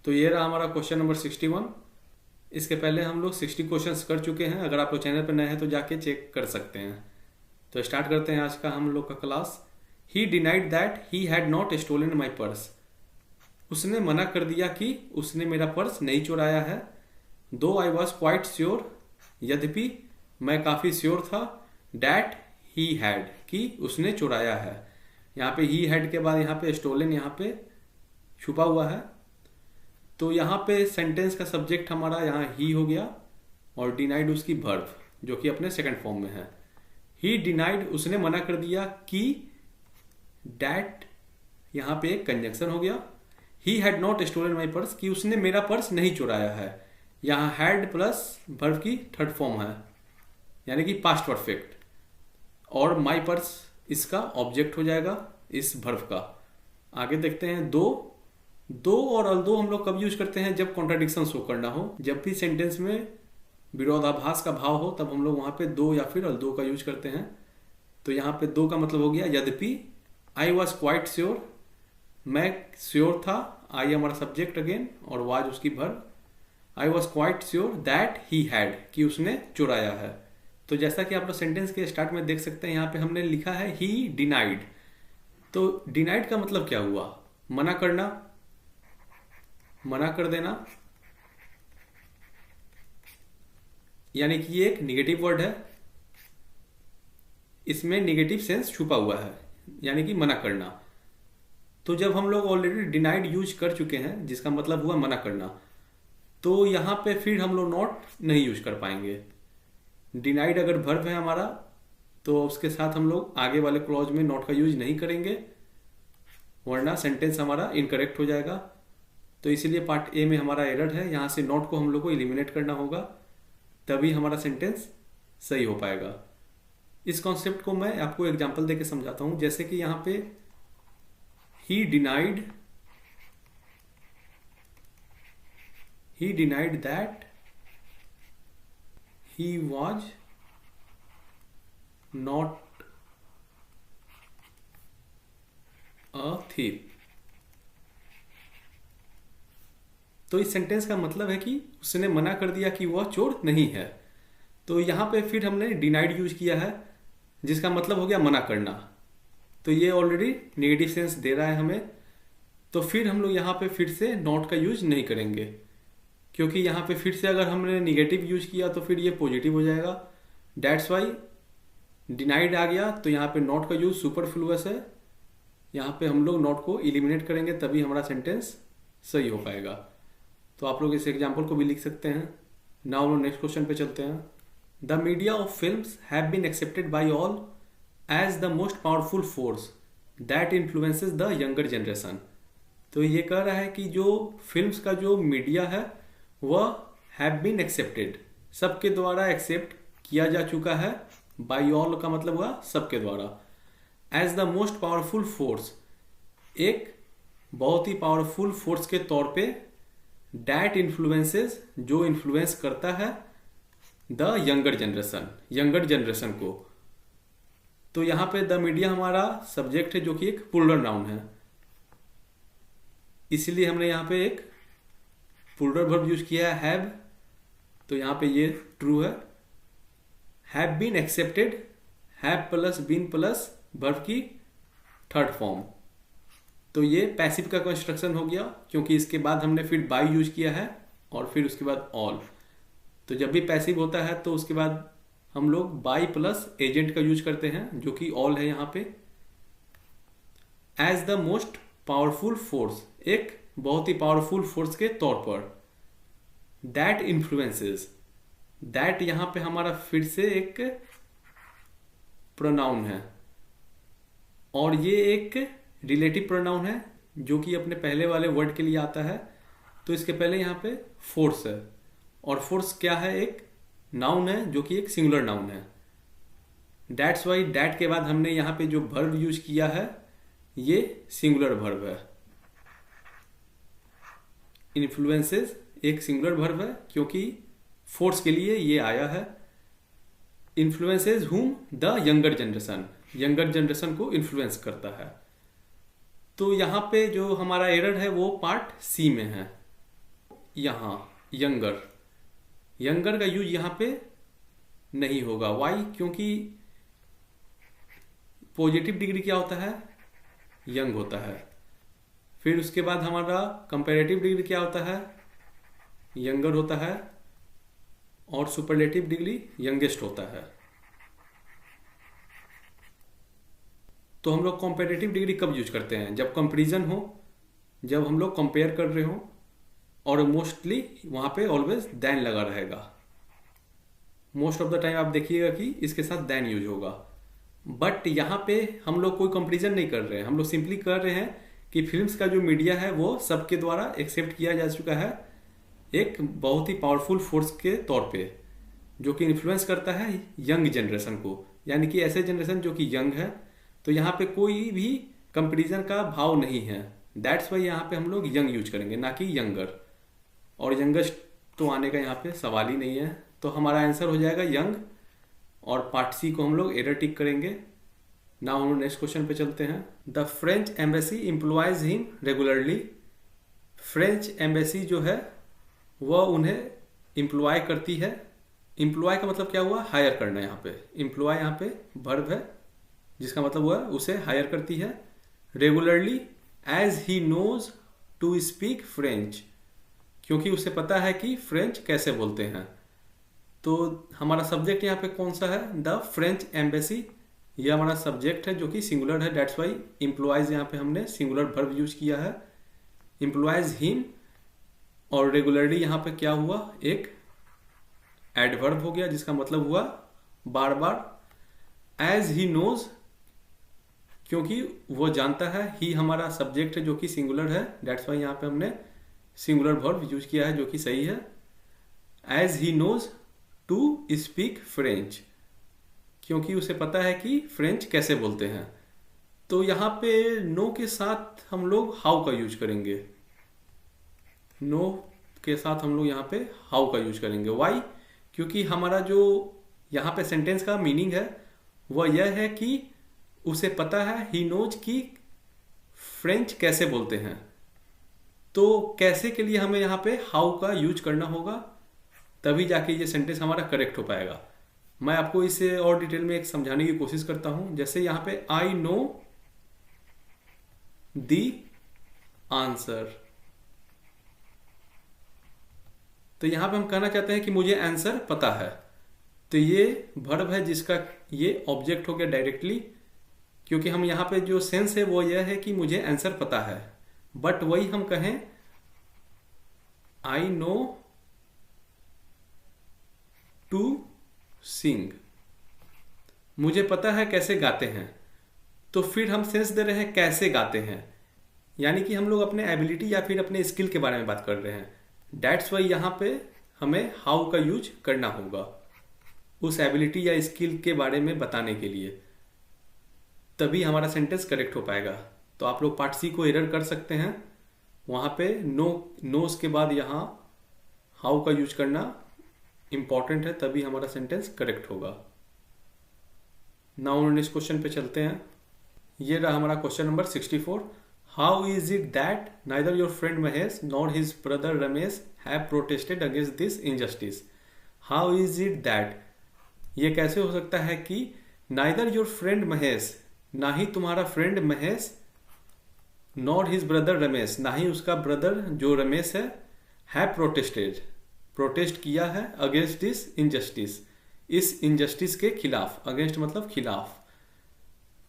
तो ये रहा हमारा क्वेश्चन नंबर 61। इसके पहले हम लोग 60 क्वेश्चंस कर चुके हैं। अगर आप लोग चैनल पर नए हैं तो जाके चेक कर सकते हैं। तो स्टार्ट करते हैं आज का हम लोग का class. He denied that he had not stolen my purse. उसने मना कर दिया कि उसने मेरा पर्स नहीं चुराया है। दो आई वॉज क्वाइट श्योर, यद्यपि मैं काफ़ी श्योर था। डैट ही हैड, कि उसने चुराया है। यहाँ पे ही हैड के बाद यहाँ पे स्टोलन यहाँ पे छुपा हुआ है। तो यहाँ पे सेंटेंस का सब्जेक्ट हमारा यहाँ ही हो गया और डिनाइड उसकी वर्ब जो कि अपने सेकंड फॉर्म में है। ही डिनाइड, उसने मना कर दिया कि डैट यहाँ पे एक कंजंक्शन हो गया। He had not stolen my purse, कि उसने मेरा पर्स नहीं चुराया है। यहाँ हैड प्लस वर्ब की थर्ड फॉर्म है यानी कि पास्ट परफेक्ट, और माई पर्स इसका ऑब्जेक्ट हो जाएगा इस वर्ब का। आगे देखते हैं दो और अल्दो हम लोग कब यूज करते हैं? जब कॉन्ट्राडिक्शन शो करना हो, जब भी सेंटेंस में विरोधाभास का भाव हो तब हम लोग वहां पे दो या फिर अल्दो का यूज करते हैं। तो यहाँ पे दो का मतलब हो गया यद्यपि। आई वॉज क्वाइट श्योर, मैं श्योर था। आई हमारा सब्जेक्ट अगेन और वाज उसकी verb. I was quite sure that he had, कि उसने चुराया है। तो जैसा कि आप लोग सेंटेंस के स्टार्ट में देख सकते हैं यहाँ पे हमने लिखा है ही डिनाइड। तो डिनाइड का मतलब क्या हुआ? मना करना, मना कर देना, यानी कि ये एक निगेटिव वर्ड है। इसमें निगेटिव सेंस छुपा हुआ है यानी कि मना करना। तो जब हम लोग ऑलरेडी डिनाइड यूज कर चुके हैं जिसका मतलब हुआ मना करना, तो यहाँ पे फिर हम लोग नॉट नहीं यूज कर पाएंगे। डिनाइड अगर वर्ब है हमारा तो उसके साथ हम लोग आगे वाले क्लॉज में नॉट का यूज नहीं करेंगे, वरना सेंटेंस हमारा इनकरेक्ट हो जाएगा। तो इसीलिए पार्ट ए में हमारा एरर है। यहाँ से नॉट को हम लोग को एलिमिनेट करना होगा, तभी हमारा सेंटेंस सही हो पाएगा। इस कॉन्सेप्ट को मैं आपको एग्जांपल देके समझाता हूँ। जैसे कि यहाँ पे ही denied that he was not a thief. तो इस सेंटेंस का मतलब है कि उसने मना कर दिया कि वह चोर नहीं है। तो यहाँ पे फिर हमने डिनाइड यूज किया है जिसका मतलब हो गया मना करना। तो ये ऑलरेडी नेगेटिव सेंस दे रहा है हमें। तो फिर हम लोग यहाँ पे फिर से नॉट का यूज नहीं करेंगे, क्योंकि यहाँ पे फिर से अगर हमने निगेटिव यूज किया तो फिर ये पॉजिटिव हो जाएगा। डैट्स वाई डिनाइड आ गया। तो यहाँ पे नॉट का यूज सुपरफ्लुअस है। यहाँ पे हम लोग नॉट को एलिमिनेट करेंगे तभी हमारा सेंटेंस सही हो पाएगा। तो आप लोग इस एग्जाम्पल को भी लिख सकते हैं। नाउ हम लोग नेक्स्ट क्वेश्चन पे चलते हैं। The media of films have been accepted by all as the most powerful force that influences the younger generation. तो ये कह रहा है कि जो फिल्म्स का जो मीडिया है वह हैव बीन एक्सेप्टेड, सबके द्वारा एक्सेप्ट किया जा चुका है। बाय ऑल का मतलब हुआ सबके द्वारा। As the most powerful force, एक बहुत ही पावरफुल फोर्स के तौर पे। डैट इन्फ्लुएंसेस, जो इन्फ्लुएंस करता है द यंगर जनरेशन को। तो यहां पे द मीडिया हमारा सब्जेक्ट है जो कि एक प्लूरल नाउन है, इसलिए हमने यहां पे एक प्लूरल वर्ब यूज किया है हैव। तो यहां पे ये ट्रू है। Have been accepted, have plus been plus verb की थर्ड फॉर्म। तो ये पैसिव का कंस्ट्रक्शन हो गया, क्योंकि इसके बाद हमने फिर बाय यूज किया है और फिर उसके बाद ऑल। तो जब भी पैसिव होता है तो उसके बाद हम लोग बाय प्लस एजेंट का यूज करते हैं जो कि ऑल है यहाँ पे। As the most powerful force, एक बहुत ही पावरफुल फोर्स के तौर पर। दैट इन्फ्लुएंसेस, दैट यहां पे हमारा फिर से एक प्रोनाउन है और ये एक रिलेटिव प्रोनाउन है जो कि अपने पहले वाले वर्ड के लिए आता है। तो इसके पहले यहाँ पे फोर्स है, और फोर्स क्या है? एक नाउन है जो कि एक सिंगुलर नाउन है। डैट्स वाई डैट के बाद हमने यहाँ पे जो वर्ब यूज किया है ये सिंगुलर वर्ब है। इन्फ्लुएंसेस एक सिंगुलर वर्ब है क्योंकि फोर्स के लिए ये आया है। Influences whom the younger generation को इन्फ्लुएंस करता है। तो यहाँ पे जो हमारा एरर है वो पार्ट सी में है। यहाँ यंगर, यंगर का यूज यहाँ पे नहीं होगा। वाई? क्योंकि पॉजिटिव डिग्री क्या होता है? यंग होता है। फिर उसके बाद हमारा कंपैरेटिव डिग्री क्या होता है? यंगर होता है। और सुपरलेटिव डिग्री यंगेस्ट होता है। तो हम लोग कंपैरेटिव डिग्री कब यूज करते हैं? जब कंपैरिजन हो, जब हम लोग कंपेयर कर रहे हो, और मोस्टली वहां पे ऑलवेज देन लगा रहेगा। मोस्ट ऑफ द टाइम आप देखिएगा कि इसके साथ देन यूज होगा। बट यहाँ पे हम लोग कोई कंपैरिजन नहीं कर रहे हैं, हम लोग सिंपली कर रहे हैं कि फिल्म्स का जो मीडिया है वो सबके द्वारा एक्सेप्ट किया जा चुका है एक बहुत ही पावरफुल फोर्स के तौर पे, जो कि इन्फ्लुएंस करता है यंग जनरेशन को, यानी कि ऐसे जनरेशन जो कि यंग है। तो यहाँ पे कोई भी कंपैरिजन का भाव नहीं है। दैट्स वाई यहाँ पे हम लोग यंग यूज करेंगे, ना कि यंगर। और यंगेस्ट तो आने का यहाँ पे सवाल ही नहीं है। तो हमारा आंसर हो जाएगा यंग, और पार्ट सी को हम लोग एरर टिक करेंगे। नाउ हम नेक्स्ट क्वेश्चन पे चलते हैं। The French embassy employees him regularly. French embassy जो है वह उन्हें एम्प्लॉय करती है। एम्प्लॉय का मतलब क्या हुआ? हायर करना। यहाँ पे एम्प्लॉय यहाँ पे वर्ब है, जिसका मतलब हुआ उसे हायर करती है। Regularly as he knows to speak French, क्योंकि उसे पता है कि फ्रेंच कैसे बोलते हैं। तो हमारा सब्जेक्ट यहाँ पे कौन सा है? The French embassy. यह हमारा सब्जेक्ट है जो कि सिंगुलर है। डेट्स वाई एम्प्लॉयज यहाँ पे हमने सिंगुलर वर्ब यूज किया है। एम्प्लॉयज हिम, और रेगुलरली यहाँ पे क्या हुआ? एक एडवर्ब हो गया, जिसका मतलब हुआ बार बार। एज ही नोज, क्योंकि वो जानता है। ही हमारा सब्जेक्ट है जो कि सिंगुलर है। डेट्स वाई यहाँ पे हमने सिंगुलर वर्ब यूज किया है, जो कि सही है। As he knows to speak French, क्योंकि उसे पता है कि फ्रेंच कैसे बोलते हैं। तो यहाँ पे नो के साथ हम लोग हाउ का यूज करेंगे। नो के साथ हम लोग यहाँ पे हाउ का यूज करेंगे। वाई? क्योंकि हमारा जो यहाँ पे सेंटेंस का मीनिंग है वह यह है कि उसे पता है, ही नोज, कि फ्रेंच कैसे बोलते हैं। तो कैसे के लिए हमें यहाँ पे हाउ का यूज करना होगा, तभी जाके ये सेंटेंस हमारा करेक्ट हो पाएगा। मैं आपको इसे और डिटेल में एक समझाने की कोशिश करता हूं। जैसे यहाँ पे आई नो दी आंसर, तो यहां पे हम कहना चाहते हैं कि मुझे आंसर पता है। तो ये वर्ब है जिसका ये ऑब्जेक्ट हो गया डायरेक्टली, क्योंकि हम यहाँ पे जो सेंस है वो यह है कि मुझे आंसर पता है। बट वही हम कहें आई नो टू सिंग, मुझे पता है कैसे गाते हैं। तो फिर हम सेंस दे रहे हैं कैसे गाते हैं, यानी कि हम लोग अपने एबिलिटी या फिर अपने स्किल के बारे में बात कर रहे हैं। डेट्स वाई यहाँ पे हमें हाउ का यूज करना होगा उस एबिलिटी या स्किल के बारे में बताने के लिए, तभी हमारा सेंटेंस करेक्ट हो पाएगा। तो आप लोग पार्ट सी को एरर कर सकते हैं। वहां पे नोस के बाद यहाँ हाउ का यूज करना इंपॉर्टेंट है, तभी हमारा सेंटेंस करेक्ट होगा। नाउ नेक्स्ट क्वेश्चन पे चलते हैं। ये रहा हमारा question number 64। How is it that neither your friend Mahesh nor his brother Ramesh have protested against this injustice. How is it that, ये कैसे हो सकता है कि नाइदर योर फ्रेंड महेश, ना ही तुम्हारा friend Mahesh, nor his brother Ramesh, ना ही उसका ब्रदर जो रमेश है प्रोटेस्टेड, प्रोटेस्ट किया है अगेंस्ट दिस इनजस्टिस, इस इनजस्टिस के खिलाफ। अगेंस्ट मतलब खिलाफ।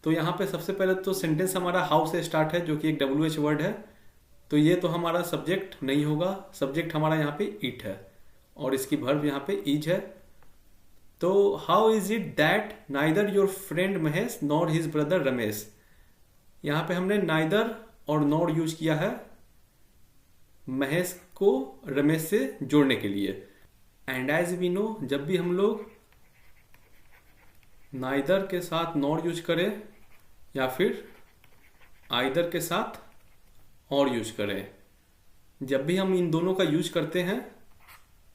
तो यहाँ पे सबसे पहले तो सेंटेंस हमारा हाउ से स्टार्ट है, जो कि एक WH वर्ड है। तो ये तो हमारा सब्जेक्ट नहीं होगा। सब्जेक्ट हमारा यहाँ पे इट है, और इसकी वर्ब यहाँ पे इज है। तो how is it that neither your friend Mahesh nor his brother Ramesh, यहाँ पे हमने नाइदर और नॉर यूज किया है महेश को रमेश से जोड़ने के लिए। एंड एज वी नो, जब भी हम लोग नाइदर के साथ नॉर यूज करें या फिर आइदर के साथ और यूज करें, जब भी हम इन दोनों का यूज करते हैं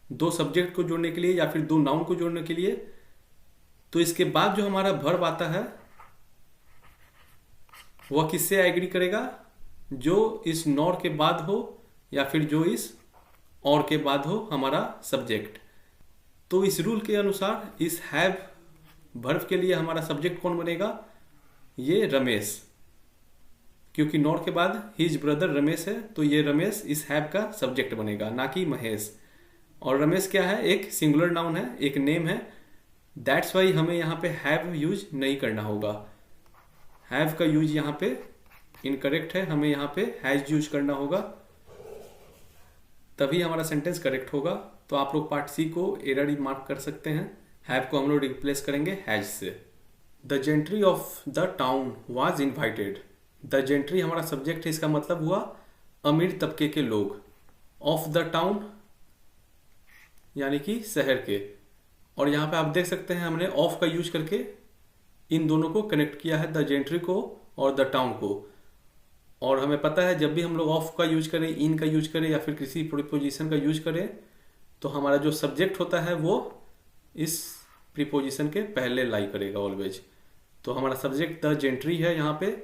दो सब्जेक्ट को जोड़ने के लिए या फिर दो नाउन को जोड़ने के लिए, तो इसके बाद जो हमारा वर्ब आता है वह किससे एग्री करेगा? जो इस नॉर के बाद हो या फिर जो इस और के बाद हो हमारा सब्जेक्ट। तो इस रूल के अनुसार इस हैव वर्ब के लिए हमारा सब्जेक्ट कौन बनेगा? ये रमेश, क्योंकि नॉर के बाद हिज ब्रदर रमेश है, तो ये रमेश इस हैव का सब्जेक्ट बनेगा, ना कि महेश। और रमेश क्या है? एक सिंगुलर नाउन है, एक नेम है। दैट्स वाई हमें यहाँ पे हैव यूज नहीं करना होगा। हैव का यूज यहाँ पे इनकरेक्ट है, हमें यहाँ पे हैज यूज करना होगा, तभी हमारा सेंटेंस करेक्ट होगा। तो आप लोग पार्ट सी को एरर ही मार्क कर सकते हैं। हैव को हम लोग रिप्लेस करेंगे हैज से। The gentry of the town was invited. The gentry हमारा सब्जेक्ट है, इसका मतलब हुआ अमीर तबके के लोग। ऑफ द टाउन यानी कि शहर के। और यहाँ पे आप देख सकते हैं हमने ऑफ का यूज करके इन दोनों को कनेक्ट किया है, द जेंट्री को और द टाउन को। और हमें पता है जब भी हम लोग ऑफ का यूज करें, इन का यूज करें या फिर किसी प्रीपोजिशन का यूज करें, तो हमारा जो सब्जेक्ट होता है वो इस प्रीपोजिशन के पहले लाई करेगा ऑलवेज। तो हमारा सब्जेक्ट द जेंट्री है यहाँ पे,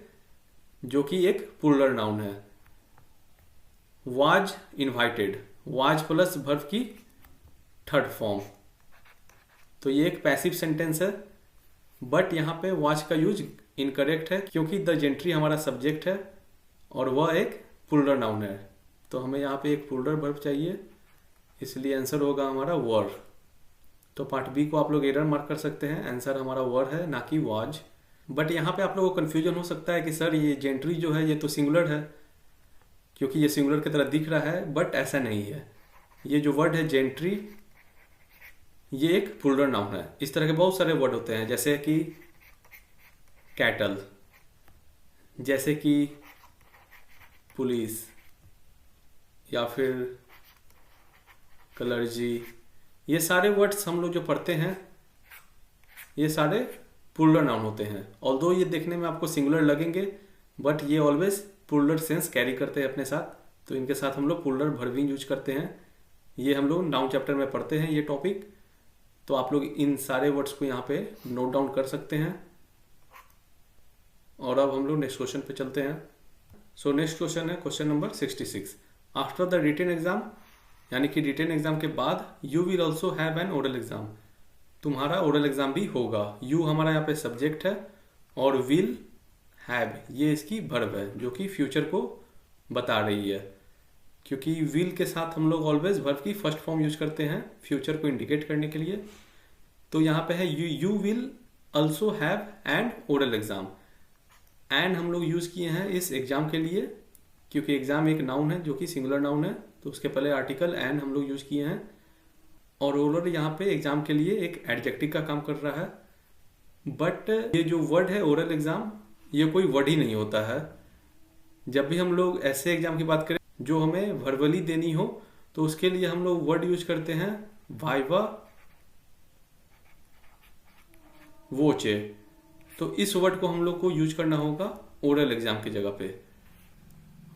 जो कि एक प्लूरल नाउन है। Was invited, was plus verb की थर्ड फॉर्म, तो ये एक पैसिव सेंटेंस है। बट यहाँ पे वाज का यूज इनकरेक्ट है, क्योंकि द जेंट्री हमारा सब्जेक्ट है और वह एक प्लूरल नाउन है। तो हमें यहाँ पे एक प्लूरल वर्ब चाहिए, इसलिए आंसर होगा हमारा वर। तो पार्ट बी को आप लोग एरर मार्क कर सकते हैं, आंसर हमारा वर है, ना कि वाज। बट यहाँ पे आप लोगों को कन्फ्यूजन हो सकता है कि सर ये जेंट्री जो है ये तो सिंगुलर है, क्योंकि ये सिंगुलर की तरह दिख रहा है, बट ऐसा नहीं है। ये जो वर्ड है जेंट्री, ये एक प्लूरल नाउन है। इस तरह के बहुत सारे वर्ड होते हैं, जैसे कि कैटल, जैसे कि पुलिस, या फिर कलर्जी। ये सारे वर्ड्स हम लोग जो पढ़ते हैं ये सारे प्लूरल नाउन होते हैं। ऑल्दो ये देखने में आपको सिंगुलर लगेंगे, बट ये ऑलवेज प्लूरल सेंस कैरी करते हैं अपने साथ। तो इनके साथ हम लोग प्लूरल वर्बिंग यूज करते हैं। ये हम लोग नाउन चैप्टर में पढ़ते हैं ये टॉपिक। तो आप लोग इन सारे वर्ड्स को यहाँ पे नोट डाउन कर सकते हैं। और अब हम लोग नेक्स्ट क्वेश्चन पे चलते हैं। सो नेक्स्ट क्वेश्चन है question number 66। After the written exam, यानी कि रिटन एग्जाम के बाद you will also have an oral exam, तुम्हारा ओरल एग्जाम भी होगा। यू हमारा यहाँ पे सब्जेक्ट है और विल हैव ये इसकी वर्ब है, जो कि फ्यूचर को बता रही है। क्योंकि विल के साथ हम लोग ऑलवेज वर्ब की फर्स्ट फॉर्म यूज करते हैं फ्यूचर को इंडिकेट करने के लिए। तो यहाँ पे है you will also have an oral exam. And हम लोग यूज किए हैं इस एग्जाम के लिए, क्योंकि एग्जाम एक नाउन है जो कि सिंगुलर नाउन है, तो उसके पहले आर्टिकल एंड हम लोग यूज किए हैं। और ओरल यहाँ पे एग्जाम के लिए एक एडजेक्टिव का काम कर रहा है। बट ये जो वर्ड है ओरल एग्जाम, ये कोई वर्ड ही नहीं होता है। जब भी हम लोग ऐसे एग्जाम की बात करें जो हमें वर्बली देनी हो, तो उसके लिए हम लोग वर्ड यूज करते हैं वाइवा वोचे। तो इस वर्ड को हम लोग को यूज करना होगा ओरल एग्जाम की जगह पे।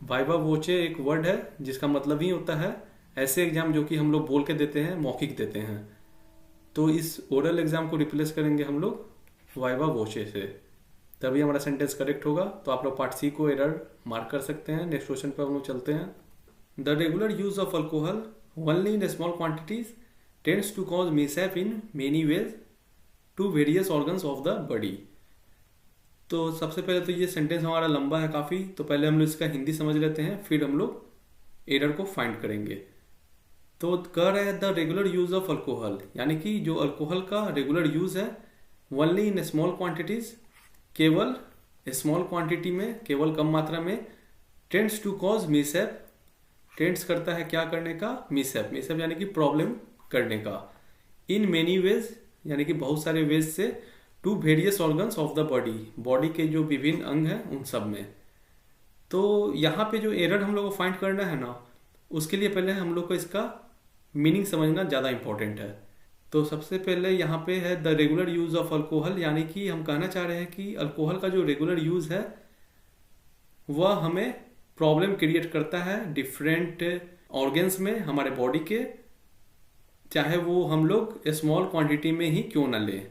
वाइवा वोचे एक वर्ड है जिसका मतलब ही होता है ऐसे एग्जाम जो कि हम लोग बोल के देते हैं, मौखिक देते हैं। तो इस ओरल एग्जाम को रिप्लेस करेंगे हम लोग वाइवा वोचे से, तभी हमारा सेंटेंस करेक्ट होगा। तो आप लोग पार्ट सी को एरर मार्क कर सकते हैं। नेक्स्ट क्वेश्चन पर हम लोग चलते हैं। The regular use of alcohol only in small quantities tends to cause mishap in many ways to various organs of the body. तो सबसे पहले तो ये सेंटेंस हमारा लंबा है काफ़ी, तो पहले हम लोग इसका हिंदी समझ लेते हैं, फिर हम लोग एरर को फाइंड करेंगे। तो कह रहे हैं the regular use of alcohol, यानी कि जो अल्कोहल का रेगुलर यूज है ओनली इन स्मॉल क्वांटिटीज, केवल स्मॉल क्वांटिटी में, केवल कम मात्रा में, tends to cause mishap, tends करता है क्या करने का? मिसहैप। मिसहैप यानी कि प्रॉब्लम करने का। इन मेनी वेज यानी कि बहुत सारे वेज से, to various organs of the body, body के जो विभिन्न अंग हैं उन सब में। तो यहाँ पे जो एरर हम लोग को फाइंड करना है ना, उसके लिए पहले हम लोग को इसका मीनिंग समझना ज़्यादा इंपॉर्टेंट है। तो सबसे पहले यहाँ पे है the regular use of alcohol, यानी कि हम कहना चाह रहे हैं कि अल्कोहल का जो रेगुलर यूज है वह हमें प्रॉब्लम क्रिएट करता है डिफरेंट ऑर्गन्स में हमारे बॉडी के, चाहे वो हम लोग स्मॉल क्वांटिटी में ही क्यों ना लें।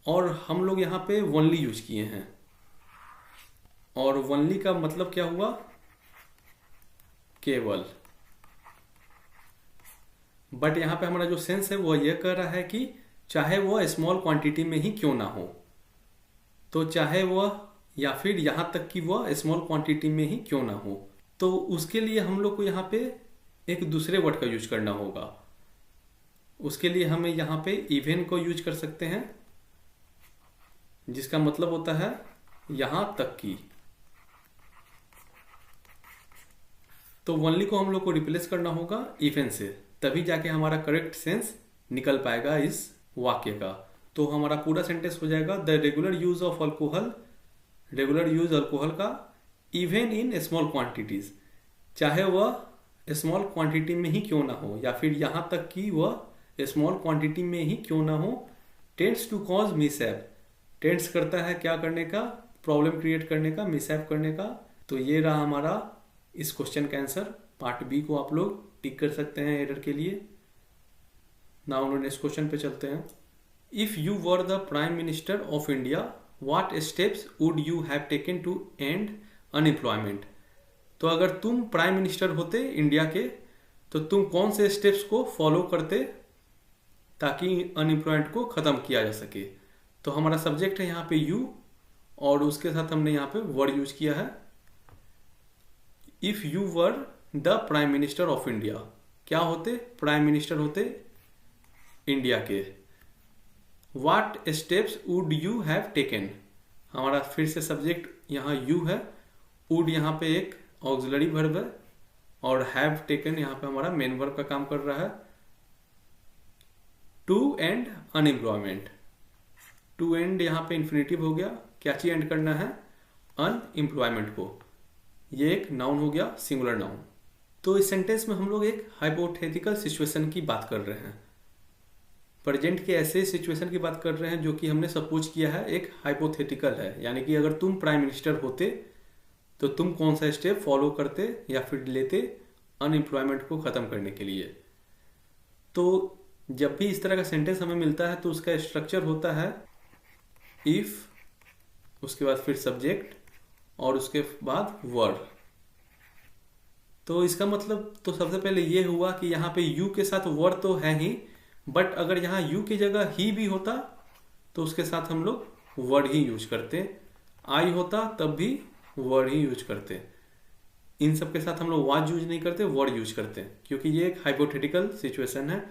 और हम लोग यहाँ पे ओनली यूज किए हैं, और ओनली का मतलब क्या हुआ? केवल। बट यहाँ पे हमारा जो सेंस है वो ये कह रहा है कि चाहे वो स्मॉल क्वांटिटी में ही क्यों ना हो, तो चाहे वह या फिर यहाँ तक कि वह स्मॉल क्वांटिटी में ही क्यों ना हो, तो उसके लिए हम लोग को यहाँ पे एक दूसरे वर्ड का यूज करना होगा। उसके लिए हमें यहाँ पे इवन को यूज कर सकते हैं, जिसका मतलब होता है यहाँ तक कि। तो ओनली को हम लोग को रिप्लेस करना होगा इवन से, तभी जाके हमारा करेक्ट सेंस निकल पाएगा इस वाक्य का। तो हमारा पूरा सेंटेंस हो जाएगा the regular use of alcohol, regular use alcohol का इवन इन स्मॉल क्वांटिटीज, चाहे वह स्मॉल क्वांटिटी में ही क्यों ना हो या फिर यहाँ तक कि वह स्मॉल क्वांटिटी में ही क्यों ना हो, tends to cause mishap, tends करता है क्या करने का, प्रॉब्लम क्रिएट करने का, मिसहैप करने का। तो ये रहा हमारा इस क्वेश्चन का आंसर। पार्ट बी को आप लोग टिक कर सकते हैं एरर के लिए। नाउ नेक्स्ट क्वेश्चन पे चलते हैं। If you were the prime minister of India, what steps would you have taken to end unemployment. तो अगर तुम प्राइम मिनिस्टर होते इंडिया के, तो तुम कौन से स्टेप्स को फॉलो करते ताकि अनएम्प्लॉयमेंट को खत्म किया जा सके। तो हमारा सब्जेक्ट है यहाँ पे यू, और उसके साथ हमने यहाँ पे वर्ड यूज किया है if you were the prime minister of India. क्या होते, प्राइम मिनिस्टर होते इंडिया के। What steps would you have taken, हमारा फिर से सब्जेक्ट यहाँ यू है, वुड यहाँ पे एक ऑक्सिलरी वर्ब है, और हैव टेकन यहाँ पे हमारा मेन वर्ब का काम कर रहा है। To end unemployment, to end यहाँ पे इन्फिनेटिव हो गया, क्या चीज एंड करना है, अनएम्प्लॉयमेंट को। ये एक नाउन हो गया, सिंगुलर नाउन। तो इस सेंटेंस में हम लोग एक हाइपोथेटिकल सिचुएशन की बात कर रहे हैं, प्रेजेंट के ऐसे सिचुएशन की बात कर रहे हैं जो कि हमने सपोज किया है एक हाइपोथेटिकल है। यानी कि अगर तुम प्राइम मिनिस्टर होते तो तुम कौन सा स्टेप फॉलो करते या फिर लेते अनएम्प्लॉयमेंट को खत्म करने के लिए। तो जब भी इस तरह का सेंटेंस हमें मिलता है तो उसका स्ट्रक्चर होता है इफ, उसके बाद फिर सब्जेक्ट और उसके बाद वर्ड। तो इसका मतलब तो सबसे पहले ये हुआ कि यहाँ पे यू के साथ वर्ड तो है ही, बट अगर यहाँ यू की जगह ही भी होता तो उसके साथ हम लोग वर्ड ही यूज करते, आई होता तब भी वर्ड ही यूज करते। इन सब के साथ हम लोग वाज यूज नहीं करते, वर्ड यूज करते, क्योंकि ये एक हाइपोथेटिकल सिचुएशन है।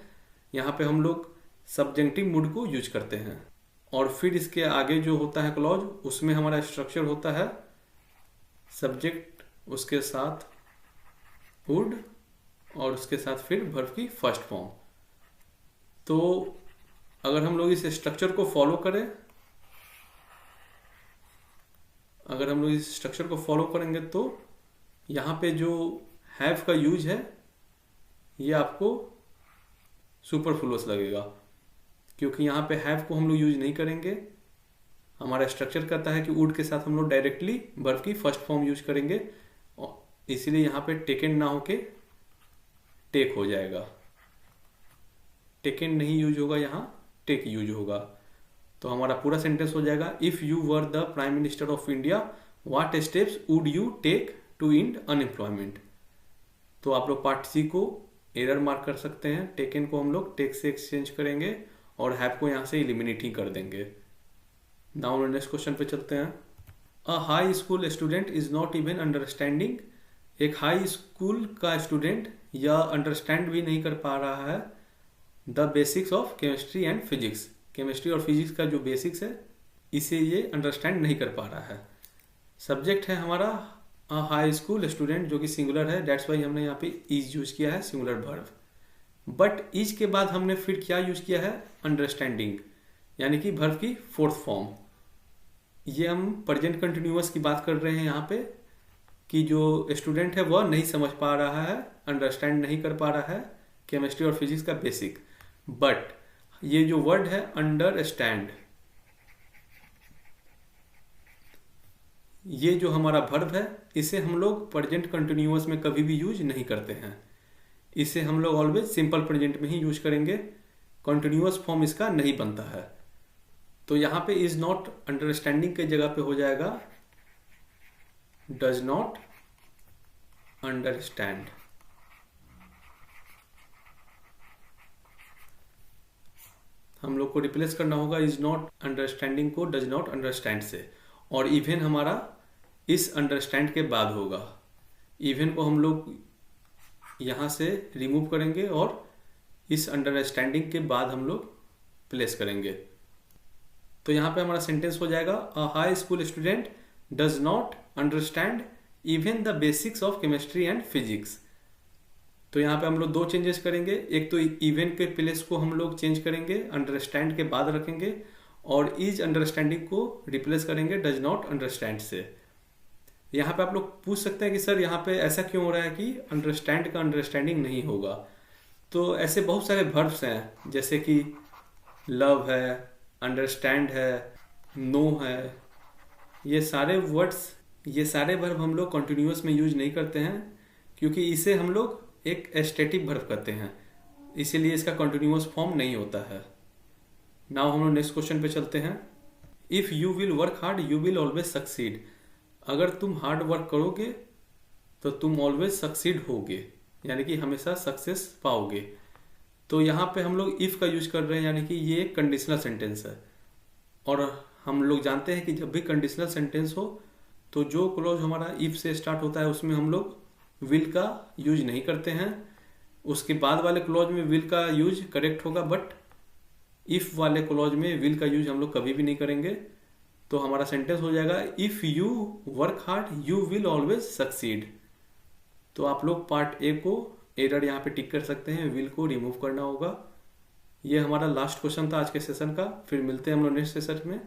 यहाँ पे हम लोग सब्जेक्टिव मूड को यूज करते हैं, और फिर इसके आगे जो होता है क्लॉज, उसमें हमारा स्ट्रक्चर होता है सब्जेक्ट, उसके साथ वुड, और उसके साथ फिर वर्ब की फर्स्ट फॉर्म। तो अगर हम लोग इस स्ट्रक्चर को फॉलो करें, अगर हम लोग इस स्ट्रक्चर को फॉलो करेंगे तो यहाँ पे जो हैव का यूज है ये आपको सुपरफ्लुअस लगेगा, क्योंकि यहाँ पे हैव को हम लोग यूज नहीं करेंगे। हमारा स्ट्रक्चर कहता है कि वुड के साथ हम लोग डायरेक्टली वर्ब की फर्स्ट फॉर्म यूज करेंगे, इसीलिए यहाँ पे टेकन ना होके टेक हो जाएगा। टेकन नहीं यूज होगा, यहाँ टेक यूज होगा। तो हमारा पूरा सेंटेंस हो जाएगा if you were the prime minister of India, what steps would you take to end unemployment. तो आप लोग पार्ट सी को एरर मार्क कर सकते हैं, टेकन को हम लोग टेक से एक्सचेंज करेंगे और हैव को यहाँ से इलिमिनेट ही कर देंगे। नाउ नेक्स्ट क्वेश्चन पे चलते हैं। A high school student is not even understanding, एक हाई स्कूल का स्टूडेंट यह अंडरस्टैंड भी नहीं कर पा रहा है the basics of chemistry and physics, chemistry और फिजिक्स का जो बेसिक्स है इसे ये अंडरस्टैंड नहीं कर पा रहा है। सब्जेक्ट है हमारा अ हाई स्कूल स्टूडेंट, जो कि सिंगुलर है, डेट्स वाई हमने यहाँ पे इज यूज किया है, सिंगुलर वर्ब। बट इज के बाद हमने फिर क्या यूज किया है, अंडरस्टैंडिंग, यानी कि वर्ब की फोर्थ फॉर्म। ये हम प्रेजेंट कंटिन्यूअस की बात कर रहे हैं यहाँ पे, कि जो स्टूडेंट है वह नहीं समझ पा रहा है, अंडरस्टैंड नहीं कर पा रहा है केमिस्ट्री और फिजिक्स का बेसिक। बट ये जो वर्ड है अंडरस्टैंड, ये जो हमारा वर्ब है इसे हम लोग प्रेजेंट कंटिन्यूअस में कभी भी यूज नहीं करते हैं, इसे हम लोग ऑलवेज सिंपल प्रेजेंट में ही यूज करेंगे, कंटिन्यूअस फॉर्म इसका नहीं बनता है। तो यहाँ पे इज नॉट अंडरस्टैंडिंग के जगह पे हो जाएगा डज नॉट अंडरस्टैंड। हम लोग को रिप्लेस करना होगा इज नॉट अंडरस्टैंडिंग को डज नॉट अंडरस्टैंड से, और इवन हमारा इस अंडरस्टैंड के बाद होगा। इवन को हम लोग यहाँ से रिमूव करेंगे और इस अंडरस्टैंडिंग के बाद हम लोग प्लेस करेंगे। तो यहाँ पे हमारा सेंटेंस हो जाएगा a high school student does not understand even the basics of chemistry and physics. तो यहाँ पे हम लोग दो चेंजेस करेंगे, एक तो इवन के प्लेस को हम लोग चेंज करेंगे, अंडरस्टैंड के बाद रखेंगे, और इज अंडरस्टैंडिंग को रिप्लेस करेंगे डज नॉट अंडरस्टैंड से। यहाँ पे आप लोग पूछ सकते हैं कि सर यहाँ पे ऐसा क्यों हो रहा है कि अंडरस्टैंड का अंडरस्टैंडिंग नहीं होगा। तो ऐसे बहुत सारे वर्ब्स हैं, जैसे कि लव है, अंडरस्टैंड है, नो है, ये सारे वर्ब हम लोग कॉन्टिन्यूअस में यूज नहीं करते हैं, क्योंकि इसे हम लोग एक एस्टेटिक वर्ब कहते हैं, इसीलिए इसका कॉन्टिन्यूअस फॉर्म नहीं होता है। नाउ हम लोग नेक्स्ट क्वेश्चन पे चलते हैं। If you will work hard you will always succeed. अगर तुम हार्ड वर्क करोगे तो तुम ऑलवेज सक्सीड होगे, यानी कि हमेशा सक्सेस पाओगे। तो यहाँ पे हम लोग इफ़ का यूज कर रहे हैं, यानी कि ये एक कंडीशनल सेंटेंस है, और हम लोग जानते हैं कि जब भी कंडीशनल सेंटेंस हो तो जो क्लॉज हमारा इफ से स्टार्ट होता है उसमें हम लोग विल का यूज नहीं करते हैं। उसके बाद वाले क्लॉज में विल का यूज करेक्ट होगा, बट इफ वाले क्लॉज में विल का यूज हम लोग कभी भी नहीं करेंगे। तो हमारा सेंटेंस हो जाएगा if you work hard you will always succeed. तो आप लोग पार्ट ए को एरर यहाँ पे टिक कर सकते हैं, विल को रिमूव करना होगा। ये हमारा लास्ट क्वेश्चन था आज के सेशन का। फिर मिलते हैं हम लोग नेक्स्ट सेशन में।